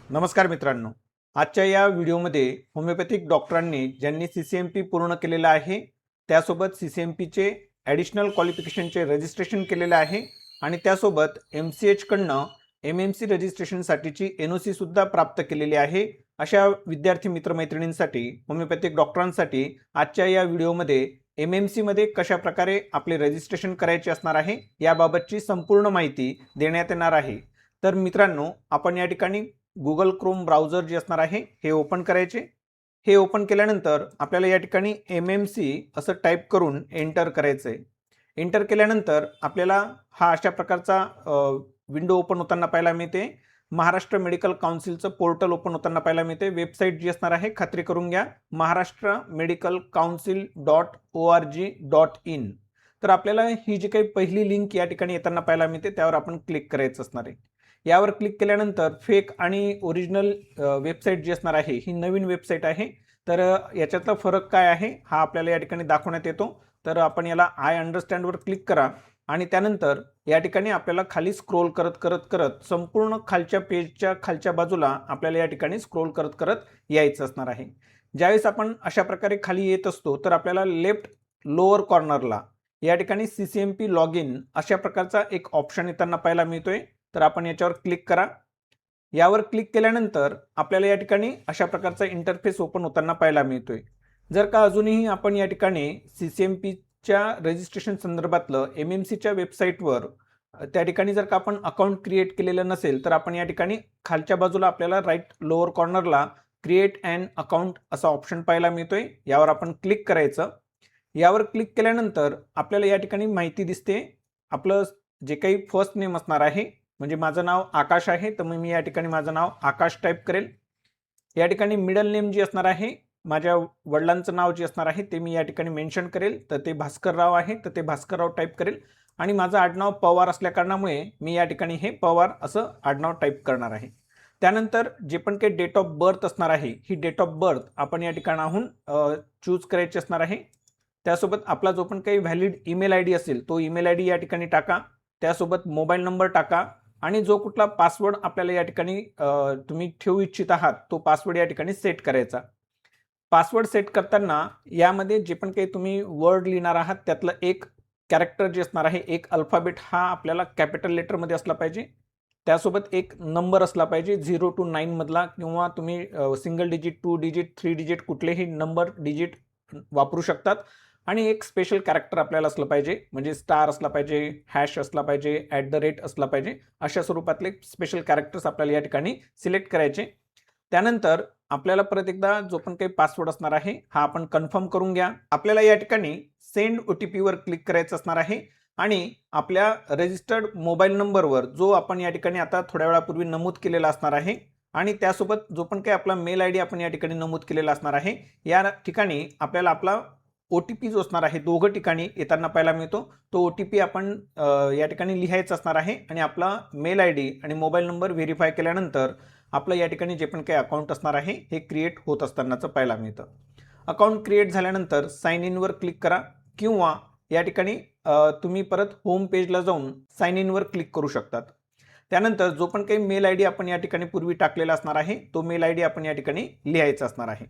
नमस्कार मित्रांनो, आजच्या या व्हिडिओमध्ये होमिओपॅथिक डॉक्टरांनी ज्यांनी CCMP पूर्ण केलेला आहे त्यासोबत CCMPचे ॲडिशनल क्वालिफिकेशनचे रजिस्ट्रेशन केलेले आहे आणि त्यासोबत MCH कडनं MMC रजिस्ट्रेशनसाठीची NOC सुद्धा प्राप्त केलेली आहे। अशा विद्यार्थी मित्रमैत्रिणींसाठी होमिओपॅथिक डॉक्टरांसाठी आजच्या या व्हिडिओमध्ये MMC मध्ये कशा प्रकारे आपले रजिस्ट्रेशन करायचे असणार आहे याबाबतची संपूर्ण माहिती देण्यात येणार आहे। तर मित्रांनो, आपण या ठिकाणी Google Chrome ब्राउझर जे असणार आहे हे ओपन करायचे। हे ओपन केल्यानंतर आपल्याला या ठिकाणी MMC असं टाईप करून एंटर करायचं आहे। एंटर केल्यानंतर आपल्याला हा अशा प्रकारचा विंडो ओपन होताना पाहायला मिळते। महाराष्ट्र मेडिकल काउन्सिलचं पोर्टल ओपन होताना पाहायला मिळते। वेबसाईट जी असणार आहे खात्री करून घ्या, maharashtraMedicalCouncil.org.in। तर आपल्याला ही जी काही पहिली लिंक या ठिकाणी येताना पाहायला मिळते त्यावर आपण क्लिक करायचं असणार आहे। यावर क्लिक केल्यानंतर फेक आणि ओरिजिनल वेबसाईट जी असणार आहे ही नवीन वेबसाईट आहे। तर याच्यातला फरक काय आहे हा आपल्याला या ठिकाणी दाखवण्यात येतो। तर आपण याला आय अंडरस्टँड वर क्लिक करा आणि त्यानंतर या ठिकाणी आपल्याला खाली स्क्रोल करत संपूर्ण खालच्या पेजच्या खालच्या बाजूला आपल्याला या ठिकाणी स्क्रोल करत यायचं असणार आहे। ज्यावेळेस आपण अशा प्रकारे खाली येत असतो तर आपल्याला लेफ्ट लोअर कॉर्नरला या ठिकाणी CCMP लॉग इन अशा प्रकारचा एक ऑप्शन येताना पाहायला मिळतोय। तर आपण याच्यावर क्लिक करा। यावर क्लिक केल्यानंतर आपल्याला या ठिकाणी अशा प्रकारचा इंटरफेस ओपन होताना पाहायला मिळतोय। जर का अजूनही आपण या ठिकाणी CCMPच्या रजिस्ट्रेशन संदर्भातलं MMCच्या वेबसाईटवर त्या ठिकाणी जर का आपण अकाउंट क्रिएट केलेलं नसेल तर आपण या ठिकाणी खालच्या बाजूला आपल्याला राईट लोअर कॉर्नरला क्रिएट अँड अकाउंट असा ऑप्शन पाहायला मिळतोय। यावर आपण क्लिक करायचं। यावर क्लिक केल्यानंतर आपल्याला या ठिकाणी माहिती दिसते। आपलं जे काही फर्स्ट नेम असणार आहे, म्हणजे माझं नाव आकाश आहे तर मी या ठिकाणी माझं नाव आकाश टाईप करेल। या ठिकाणी मिडल नेम जी असणार आहे, माझ्या वडिलांचं नाव जे असणार आहे ते मी या ठिकाणी मेन्शन करेल। तर ते भास्करराव आहे तर ते भास्करराव टाईप करेल आणि माझं आडनाव पवार असल्या कारणामुळे मी या ठिकाणी हे पवार असं आडनाव टाईप करणार आहे। त्यानंतर जे पण काही डेट ऑफ बर्थ असणार आहे ही डेट ऑफ बर्थ आपण या ठिकाणाहून चूज करायची असणार आहे। त्यासोबत आपला जो पण काही व्हॅलिड ईमेल आयडी असेल तो ईमेल आयडी या ठिकाणी टाका। त्यासोबत मोबाईल नंबर टाका आणि जो कुठला पासवर्ड आपल्याला या ठिकाणी तुम्ही ठेवू इच्छित आहात तो पासवर्ड या ठिकाणी सेट करायचा। पासवर्ड सेट करताना यामध्ये जे पण काही तुम्ही वर्ड लिहिणार आहात त्यातलं एक कॅरेक्टर जे असणार आहे, एक अल्फाबेट हा आपल्याला कॅपिटल लेटरमध्ये असला पाहिजे। त्यासोबत एक नंबर असला पाहिजे 0 to 9 मधला, किंवा तुम्ही सिंगल डिजिट, 2 डिजिट, 3 डिजिट कुठलेही नंबर डिजिट वापरू शकतात। आणि एक स्पेशल कॅरेक्टर आपल्याला असलं पाहिजे, म्हणजे स्टार असला पाहिजे, हॅश असला पाहिजे, @ असला पाहिजे। अशा स्वरूपातले स्पेशल कॅरेक्टर्स आपल्याला या ठिकाणी सिलेक्ट करायचे। त्यानंतर आपल्याला परत एकदा जो पण काही पासवर्ड असणार आहे हा आपण कन्फर्म करून घ्या। आपल्याला या ठिकाणी सेंड OTP वर क्लिक करायचं असणार आहे आणि आपल्या रजिस्टर्ड मोबाईल नंबरवर जो आपण या ठिकाणी आता थोड्या वेळापूर्वी नमूद केलेला असणार आहे आणि त्यासोबत जो पण काही आपला मेल आयडी आपण या ठिकाणी नमूद केलेला असणार आहे, या ठिकाणी आपल्याला आपला OTP जो असणार आहे दोघं ठिकाणी येताना पाहायला मिळतो। तो OTP आपण या ठिकाणी लिहायचा असणार आहे आणि आपला मेल आयडी आणि मोबाईल नंबर व्हेरीफाय केल्यानंतर आपलं या ठिकाणी जे पण काही अकाउंट असणार आहे हे क्रिएट होत असतानाचं पाहायला मिळतं। अकाउंट क्रिएट झाल्यानंतर साइन इन वर क्लिक करा किंवा या ठिकाणी तुम्ही परत होम पेजला जाऊन साइन इन वर क्लिक करू शकतात। त्यानंतर जो पण काही मेल आयडी आपण या ठिकाणी पूर्वी टाकलेला असणार आहे तो मेल आयडी आपण या ठिकाणी लिहायचा असणार आहे।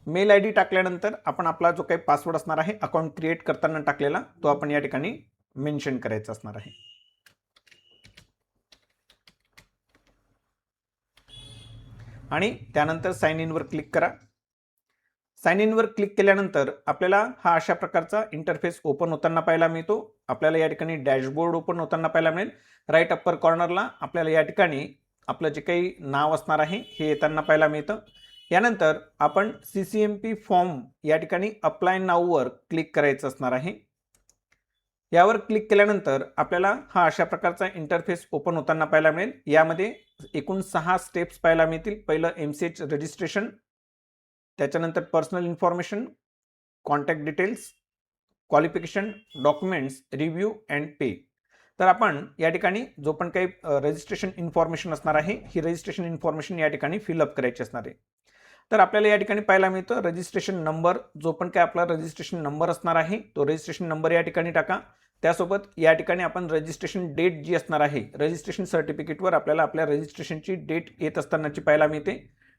मेल आयडी टाकल्यानंतर आपण आपला जो काही पासवर्ड असणार आहे अकाउंट क्रिएट करताना टाकलेला तो आपण या ठिकाणी मेन्शन करायचा असणार आहे। आणि त्यानंतर साइन इन वर क्लिक करा। साइन इन वर क्लिक केल्यानंतर आपल्याला हा अशा प्रकारचा इंटरफेस ओपन होताना पाहायला मिळतो। आपल्याला या ठिकाणी डॅशबोर्ड ओपन होताना पाहायला मिळेल। राईट अप्पर कॉर्नरला आपल्याला या ठिकाणी आपलं जे काही नाव असणार आहे हे येताना पाहायला मिळतं। यानंतर आपण CCMP फॉर्म या ठिकाणी अप्लाय नाऊ वर क्लिक करायचं असणार आहे। यावर क्लिक केल्यानंतर आपल्याला हा अशा प्रकारचा इंटरफेस ओपन होताना पाहायला मिळेल। यामध्ये एकूण 6 स्टेप्स पाहायला मिळतील। पहिलं MCH रजिस्ट्रेशन, त्याच्यानंतर personal information, contact details, qualification, documents, review and पे। तर आपण या ठिकाणी जो पण काही रजिस्ट्रेशन इन्फॉर्मेशन असणार आहे ही रजिस्ट्रेशन इन्फॉर्मेशन या ठिकाणी फिलअप करायची असणार आहे। तर आपल्याला या ठिकाणी पाहायला मिळतं रजिस्ट्रेशन नंबर, जो पण काही आपला रजिस्ट्रेशन नंबर असणार आहे तो रजिस्ट्रेशन नंबर या ठिकाणी टाका। त्यासोबत या ठिकाणी आपण रजिस्ट्रेशन डेट जी असणार आहे, रजिस्ट्रेशन सर्टिफिकेटवर आपल्याला आपल्या रजिस्ट्रेशनची डेट येत असतानाची पाहायला मिळते.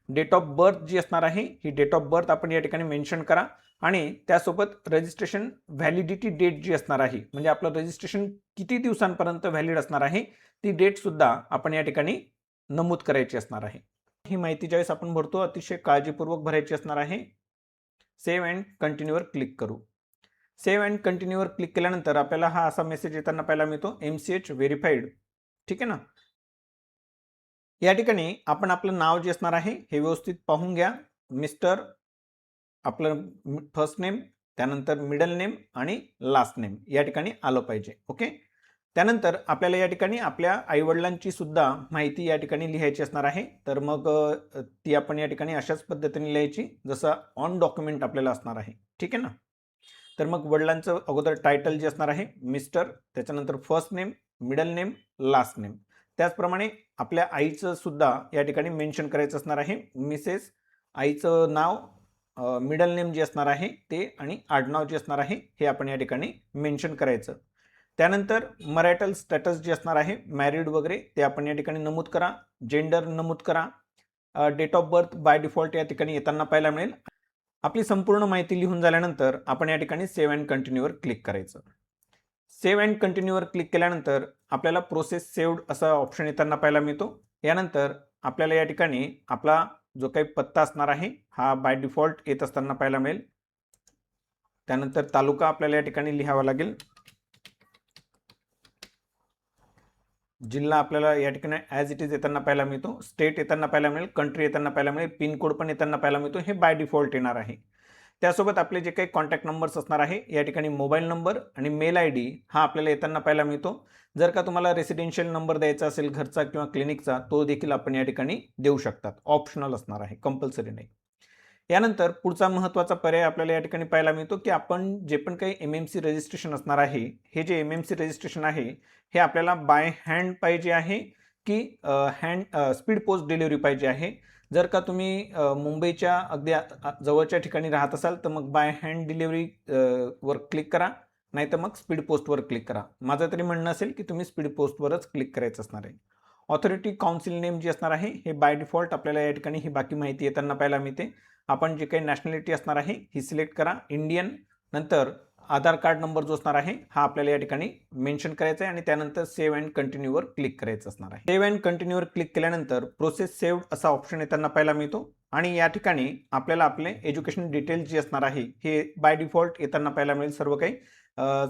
डेट ऑफ बर्थ जी असणार आहे, ही डेट ऑफ बर्थ आपण या ठिकाणी मेन्शन करा आणि त्यासोबत रजिस्ट्रेशन व्हॅलिडिटी डेट जी असणार आहे, म्हणजे आपलं रजिस्ट्रेशन किती दिवसांपर्यंत व्हॅलिड असणार आहे, ती डेट सुद्धा आपण या ठिकाणी नमूद करायची असणार आहे. ही माहिती ज्यावेळेस आपण भरतो अतिशय काळजीपूर्वक भरायची असणार आहे. सेव्ह अँड कंटिन्यूवर क्लिक करू. सेव्ह अँड कंटिन्यूवर क्लिक केल्यानंतर आपल्याला हा असा मेसेज येताना पाहायला मिळतो, MCH व्हेरीफाईड. ठीक आहे ना. या ठिकाणी आपण आपलं नाव जे असणार आहे हे व्यवस्थित पाहून घ्या. मिस्टर, आपलं फर्स्ट नेम, त्यानंतर मिडल नेम आणि लास्ट नेम या ठिकाणी आलं पाहिजे. ओके. त्यानंतर आपल्याला या ठिकाणी आपल्या आईवडिलांची सुद्धा माहिती या ठिकाणी लिहायची असणार आहे. तर मग ती आपण या ठिकाणी अशाच पद्धतीने लिहायची जसं ऑन डॉक्युमेंट आपल्याला असणार आहे. ठीक आहे ना. तर मग वडिलांचं अगोदर टायटल जे असणार आहे मिस्टर, त्याच्यानंतर first name, middle name, last name. त्याचप्रमाणे आपल्या आईचं सुद्धा या ठिकाणी मेन्शन करायचं असणार आहे. मिसेस, आईचं नाव, मिडल नेम जे असणार आहे ते आणि आडनाव जे असणार आहे हे आपण या ठिकाणी मेन्शन करायचं. त्यानंतर मॅरिटल स्टेटस जे असणार आहे, मॅरिड वगैरे, ते आपण या ठिकाणी नमूद करा. जेंडर नमूद करा. Date of birth by default या ठिकाणी येताना पाहायला मिळेल. आपली संपूर्ण माहिती लिहून झाल्यानंतर आपण या ठिकाणी सेव्ह अँड कंटिन्यूवर क्लिक करायचं. सेव्ह अँड कंटिन्यूवर क्लिक केल्यानंतर आपल्याला प्रोसेस सेव्ड असा ऑप्शन येताना पाहायला मिळतो. यानंतर आपल्याला या ठिकाणी आपला जो काही पत्ता असणार आहे हा बाय डिफॉल्ट येत असताना पाहायला मिळेल. त्यानंतर तालुका आपल्याला या ठिकाणी लिहावा लागेल. जिल्हा आपल्याला या ठिकाणी ॲज इट इज येताना पाहायला मिळतो. स्टेट येताना पाहायला मिळेल. कंट्री येताना पाहायला मिळेल. पिनकोड पण येताना पाहायला मिळतो. हे बाय डिफॉल्ट येणार आहे. त्यासोबत आपले जे काही कॉन्टॅक्ट नंबर्स असणार आहे या ठिकाणी मोबाईल नंबर आणि मेल ID हा आपल्याला येताना पाहायला मिळतो. जर का तुम्हाला रेसिडेन्शियल नंबर द्यायचा असेल घरचा किंवा क्लिनिकचा, तो देखील आपण या ठिकाणी देऊ शकतात. ऑप्शनल असणार आहे, कंपल्सरी नाही. यानंतर पुढचा महत्त्वाचा पर्याय आपल्याला या ठिकाणी पाहायला मिळतो की आपण जे पण काही MMC रजिस्ट्रेशन असणार आहे, हे जे MMC रजिस्ट्रेशन आहे हे आपल्याला बाय हँड पाहिजे आहे की स्पीड पोस्ट डिलिव्हरी पाहिजे आहे. जर का तुम्ही मुंबईच्या अगदी जवळच्या ठिकाणी राहत असाल तर मग बाय हँड डिलिव्हरी वर क्लिक करा, नाही तर मग स्पीड पोस्टवर क्लिक करा. माझं तरी म्हणणं असेल की तुम्ही स्पीड पोस्टवरच क्लिक करायचं असणार आहे. ऑथॉरिटी काउन्सिल नेम जे असणार आहे हे बाय डिफॉल्ट आपल्याला या ठिकाणी ही बाकी माहिती येताना पाहायला मिळते. आपण जे काही नॅशनॅलिटी असणार आहे ही सिलेक्ट करा, इंडियन. नंतर आधार कार्ड नंबर जो असणार आहे हा आपल्याला या ठिकाणी मेन्शन करायचा आहे आणि त्यानंतर सेव्ह अँड कंटिन्यूवर क्लिक करायचं असणार आहे. सेव्ह अँड कंटिन्यूवर क्लिक केल्यानंतर प्रोसेस सेव्ड असा ऑप्शन येताना पाहायला मिळतो आणि या ठिकाणी आपल्याला आपले एज्युकेशन डिटेल्स जे असणार आहे हे बाय डिफॉल्ट येताना पाहायला मिळेल सर्व काही.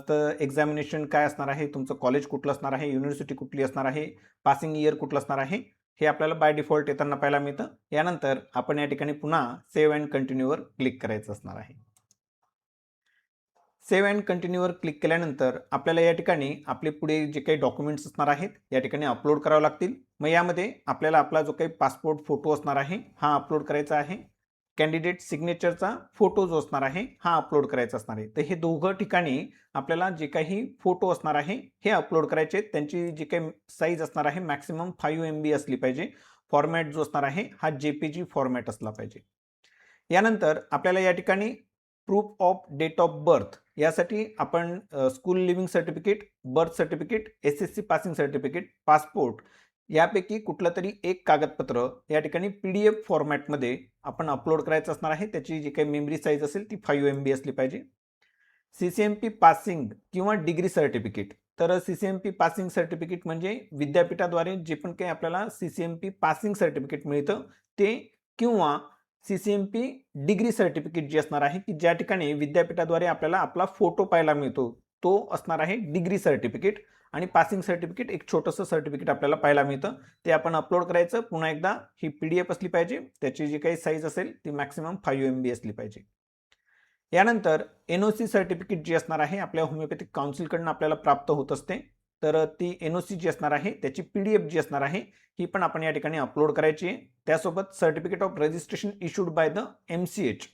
तर एक्झामिनेशन काय असणार आहे, तुमचं कॉलेज कुठलं असणार आहे, युनिव्हर्सिटी कुठली असणार आहे, पासिंग इयर कुठलं असणार आहे, हे आपल्याला बाय डिफॉल्ट येताना पाहायला मिळतं. यानंतर आपण या ठिकाणी पुन्हा सेव्ह अँड कंटिन्यूवर क्लिक करायचं असणार आहे. सेव्ह अँड कंटिन्यूवर क्लिक केल्यानंतर आपल्याला या ठिकाणी आपले पुढे जे काही डॉक्युमेंट्स असणार आहेत या ठिकाणी अपलोड करावे लागतील. मग यामध्ये आपल्याला आपला जो काही पासपोर्ट फोटो असणार आहे हा अपलोड करायचा आहे. कॅन्डिडेट सिग्नेचरचा फोटो जो असणार आहे हा अपलोड करायचा असणार आहे. तर हे दोघं ठिकाणी आपल्याला जे काही फोटो असणार आहे हे अपलोड करायचे. त्यांची जी काही साईज असणार आहे मॅक्सिमम 5 MB असली पाहिजे. फॉर्मॅट जो असणार आहे हा JPG फॉर्मॅट असला पाहिजे. यानंतर आपल्याला या ठिकाणी proof of date of birth यासाठी आपण school leaving certificate, birth certificate, SSC passing certificate, passport यापैकी कुठलं तरी एक कागदपत्र या ठिकाणी PDF फॉर्मॅटमध्ये आपण अपलोड करायचं असणार आहे. त्याची जी काही मेमरी साईज असेल ती 5 MB असली पाहिजे. CCMP पासिंग किंवा डिग्री सर्टिफिकेट. तर CCMP पासिंग सर्टिफिकेट म्हणजे विद्यापीठाद्वारे जे पण काही आपल्याला CCMP पासिंग सर्टिफिकेट मिळतं ते, किंवा CCMP डिग्री सर्टिफिकेट जे असणार आहे की ज्या ठिकाणी विद्यापीठाद्वारे आपल्याला आपला फोटो पाहायला मिळतो तो असणार आहे डिग्री सर्टिफिकेट. आणि पासिंग सर्टिफिकेट एक छोटंसं सर्टिफिकेट आपल्याला पाहायला मिळतं, ते आपण अपलोड करायचं. पुन्हा एकदा ही PDF असली पाहिजे, त्याची जी काही साईज असेल ती मॅक्सिमम 5 MB असली पाहिजे. यानंतर NOC सर्टिफिकेट जी असणार आहे आपल्या होमिओपॅथिक काउन्सिलकडून आपल्याला प्राप्त होत असते. तर ती NOC जी असणार आहे त्याची PDF जी असणार आहे ही पण आपण या ठिकाणी अपलोड करायची आहे. त्यासोबत certificate of registration issued by the MCH.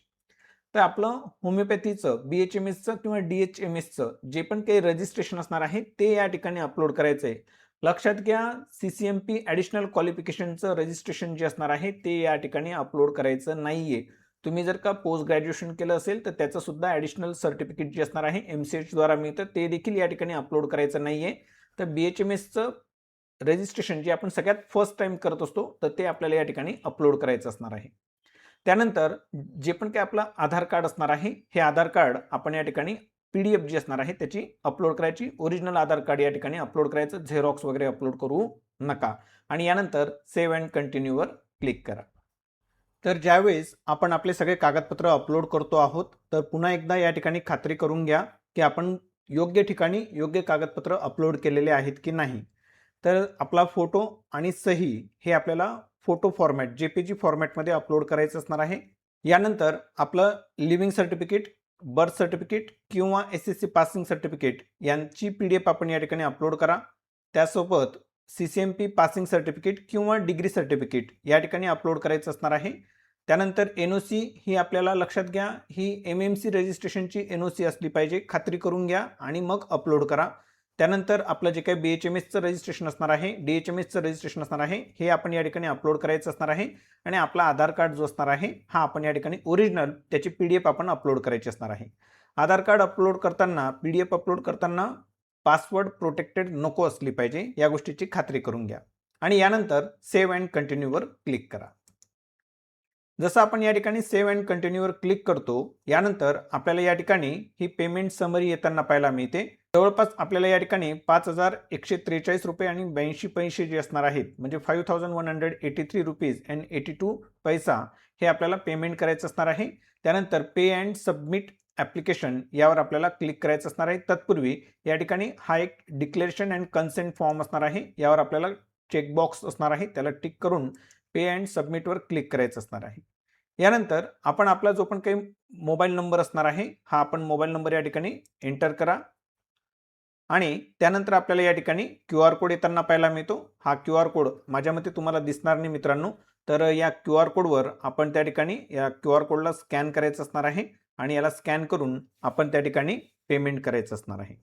तर आपलं होमिओपॅथीचं BHMSचं किंवा DHMSचं जे पण काही रजिस्ट्रेशन असणार आहे ते या ठिकाणी अपलोड करायचं आहे. लक्षात घ्या, CCMP ॲडिशनल क्वालिफिकेशनचं रजिस्ट्रेशन जे असणार आहे ते या ठिकाणी अपलोड करायचं नाहीये. तुम्ही जर का पोस्ट ग्रॅज्युएशन केलं असेल तर त्याचं सुद्धा ॲडिशनल सर्टिफिकेट जे असणार आहे MCH द्वारा मिळतं, ते देखील या ठिकाणी अपलोड करायचं नाहीये. तर BHMSचं रजिस्ट्रेशन जे आपण सगळ्यात फर्स्ट टाइम करत असतो, तर ते आपल्याला या ठिकाणी अपलोड करायचं असणार आहे. त्यानंतर जे पण काही आपलं आधार कार्ड असणार आहे, हे आधार कार्ड आपण या ठिकाणी PDF जी असणार आहे त्याची अपलोड करायची. ओरिजिनल आधार कार्ड या ठिकाणी अपलोड करायचं, झेरॉक्स वगैरे अपलोड करू नका. आणि यानंतर सेव्ह अँड कंटिन्यूवर क्लिक करा. तर ज्यावेळेस आपण आपले सगळे कागदपत्र अपलोड करतो आहोत, तर पुन्हा एकदा या ठिकाणी खात्री करून घ्या की आपण योग्य ठिकाणी योग्य कागदपत्र अपलोड केलेले आहेत की नाही. तर आपला फोटो आणि सही हे आपल्याला फोटो फॉर्मॅट JPG फॉर्मॅटमध्ये अपलोड करायचं असणार आहे. यानंतर आपलं लिव्हिंग सर्टिफिकेट, बर्थ सर्टिफिकेट किंवा SSC पासिंग सर्टिफिकेट यांची PDF आपण या ठिकाणी अपलोड करा. त्यासोबत CCMP पासिंग सर्टिफिकेट किंवा डिग्री सर्टिफिकेट या ठिकाणी अपलोड करायचं असणार आहे. त्यानंतर NOC ही आपल्याला लक्षात घ्या, ही MMC रजिस्ट्रेशनची NOC असली पाहिजे, खात्री करून घ्या आणि मग अपलोड करा. त्यानंतर आपलं जे काही BHMSचं रजिस्ट्रेशन असणार आहे, DHMSचं रजिस्ट्रेशन असणार आहे, हे आपण या ठिकाणी अपलोड करायचं असणार आहे. आणि आपला आधार कार्ड जो असणार आहे, हा आपण या ठिकाणी ओरिजिनल त्याची PDF आपण अपलोड करायची असणार आहे. आधार कार्ड अपलोड करताना, PDF अपलोड करताना पासवर्ड प्रोटेक्टेड नको असली पाहिजे, या गोष्टीची खात्री करून घ्या. आणि यानंतर सेव्ह अँड कंटिन्यूवर क्लिक करा. जसं आपण या ठिकाणी सेव्ह अँड कंटिन्यूवर क्लिक करतो, यानंतर आपल्याला या ठिकाणी ही पेमेंट समरी येताना पाहायला मिळते. जवळपास आपल्याला या ठिकाणी 5,143 रुपये आणि 82 पैसे जे असणार आहेत, म्हणजे 5,183 रुपीज अँड 82 पैसा हे आपल्याला पेमेंट करायचं असणार आहे. त्यानंतर पे अँड सबमिट ॲप्लिकेशन यावर आपल्याला क्लिक करायचं असणार आहे. तत्पूर्वी या ठिकाणी हा एक डिक्लेरेशन अँड कन्सेंट फॉर्म असणार आहे, यावर आपल्याला चेकबॉक्स असणार आहे, त्याला टिक करून पे अँड सबमिटवर क्लिक करायचं असणार आहे. यानंतर आपण आपला जो पण काही मोबाईल नंबर असणार आहे, हा आपण मोबाईल नंबर या ठिकाणी एंटर करा. आणि त्यानंतर आपल्याला या ठिकाणी QR कोड येताना पाहायला मिळतो. हा QR कोड माझ्या मते तुम्हाला दिसणार नाही मित्रांनो. तर या QR कोडवर आपण त्या ठिकाणी या QR कोडला स्कॅन करायचं असणार आहे आणि याला स्कॅन करून आपण त्या ठिकाणी पेमेंट करायचं असणार आहे.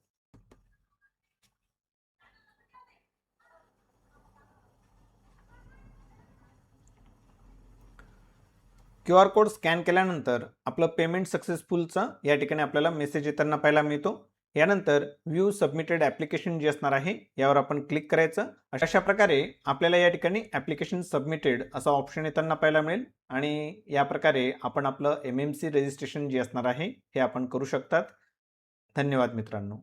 QR कोड स्कॅन केल्यानंतर आपलं पेमेंट सक्सेसफुलचा या ठिकाणी आपल्याला मेसेज येताना पाहायला मिळतो. यानंतर व्ह्यू सबमिटेड ॲप्लिकेशन जे असणार आहे, यावर आपण क्लिक करायचं. अशा प्रकारे आपल्याला या ठिकाणी ॲप्लिकेशन सबमिटेड असा ऑप्शन येताना पाहायला मिळेल आणि या प्रकारे आपण आपलं MMC रजिस्ट्रेशन जे असणार आहे, हे आपण करू शकतात. धन्यवाद मित्रांनो.